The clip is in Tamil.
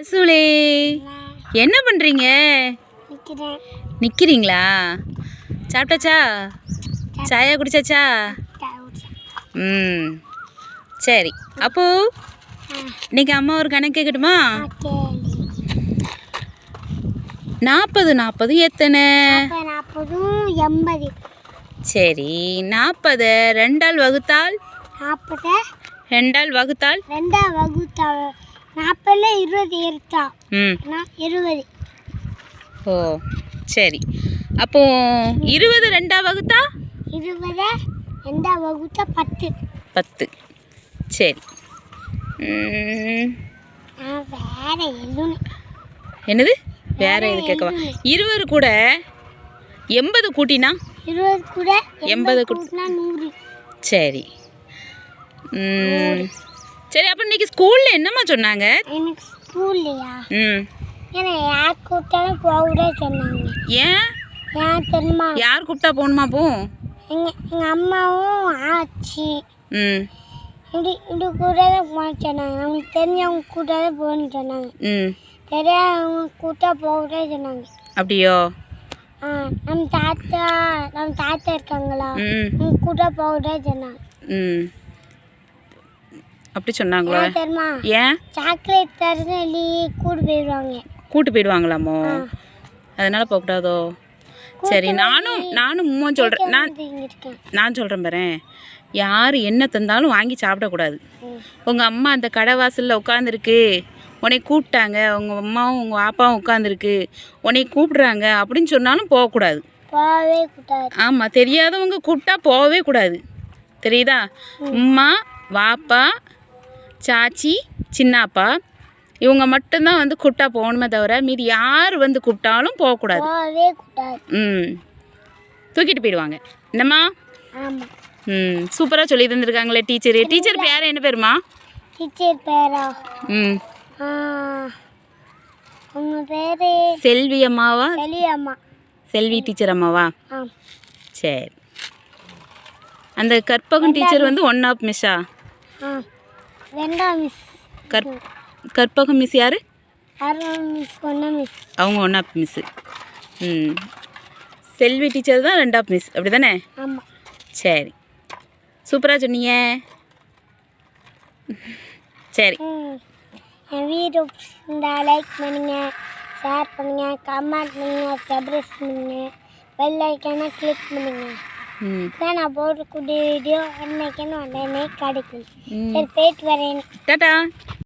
சூலே என்ன பண்ணுறீங்க? நிற்கிறீங்களா? சாப்பிட்டாச்சா? சாயா குடிச்சாச்சா? ம் சரி. அப்போ இன்னைக்கு அம்மா ஒரு கணக்கு கேட்கட்டுமா? 40 40 எத்தனை? 80. சரி, 40 2ஆல் வகுத்தால்? 40 2ஆல் வகுத்தால்? 2ஆல் வகுத்தால் 40ல் 20 எடுத்தா 20. ஓ சரி. அப்போ 20 2ஆல் வகுத்தா? 20 2ஆல் வகுத்தா 10. 10. சரி. வேற எதுவும் என்னது? வேற எது கேட்கவா? 20 கூட 80 கூட்டினா? 20 கூட 80 கூட்டினா 100. சரி. சரி, அப்போ இன்னைக்கு ஸ்கூலில் என்னம்மா சொன்னாங்க? எனக்கு ஸ்கூல்லையா? ம் ஏன்னா யார் கூப்பிட்டாலும் போகக்கூட சொன்னாங்க. ஏன்? ஏன் தெரியுமா? யார் கூப்பிட்டா போகணுமா? போ. எங்கள் அம்மாவும் ஆச்சி ம் இப்படி கூட தான் போக சொன்னாங்க. நமக்கு தெரிஞ்சவங்க கூட தான் போகணும்னு சொன்னாங்க. ம் தெரியாதவங்க கூப்பிட்டா போகக்கூட சொன்னாங்க. அப்படியோ? நம்ம தாத்தா இருக்காங்களா, ம் அவங்க கூட போகக்கூட சொன்னாங்க. ம் அப்படி சொன்னாங்களோ? தெரியுமா? ஏன்? சாக்லேட் தருன்னு சொல்லி கூட்டு போயிடுவாங்களாமோ? அதனால போகக்கூடாதோ? சரி, நானும் உம்மா சொல்கிறேன். நான் சொல்கிறேன் பாரு, யார் என்ன தந்தாலும் வாங்கி சாப்பிடக்கூடாது. உங்கள் அம்மா அந்த கடை வாசலில் உட்காந்துருக்கு, உன்னை கூப்பிட்டாங்க, உங்கள் அம்மாவும் உங்கள் பாப்பாவும் உட்காந்துருக்கு, உன்னை கூப்பிடுறாங்க அப்படின்னு சொன்னாலும் போகக்கூடாது. போகவே கூடாது. ஆமாம், தெரியாதவங்க கூப்பிட்டா போகவே கூடாது. தெரியுதா? அம்மா, வாப்பா, சாச்சி, சின்னாப்பா இவங்க மட்டும்தான் வந்து கூப்பிட்டா போகணுமே தவிர மீதி யார் வந்து கூப்பிட்டாலும் போகக்கூடாது. போகவே கூடாது. தூக்கிட்டு போயிடுவாங்க. என்னம்மா? ஆமாம். சூப்பராக சொல்லி தந்துருக்காங்களே டீச்சர் பேர் என்ன பேருமா? டீச்சர் பேரா? உங்கள் பேர்? செல்வி அம்மாவா? செல்வி அம்மா. செல்வி டீச்சர் அம்மாவா? சரி. அந்த கற்பகம் டீச்சர் வந்து 1 ஆஃப் மிஸ்ஸா? 2ஆம் மிஸ். கற்பகம் மிஸ் யார்? மிஸ் 1ஆம் மிஸ். அவங்க 1 ஆஃப் மிஸ்ஸு. செல்வி டீச்சர் தான் 2 ஆஃப் மிஸ், அப்படி தானே? ஆமாம். சரி, சூப்பராக சொன்னீங்க. சரி, என் வீடியோ இருந்தால் லைக் பண்ணுங்கள், ஷேர் பண்ணுங்கள், கமெண்ட் பண்ணுங்கள், சப்ஸ்கிரைப் பண்ணுங்கள், பெல் ஐக்கானை கிளிக் பண்ணுங்கள். தான் நான் போடக்கூடிய வீடியோ அன்னைக்குன்னு உடனே கிடைக்கும். சரி, போயிட்டு வரேன். டாடா.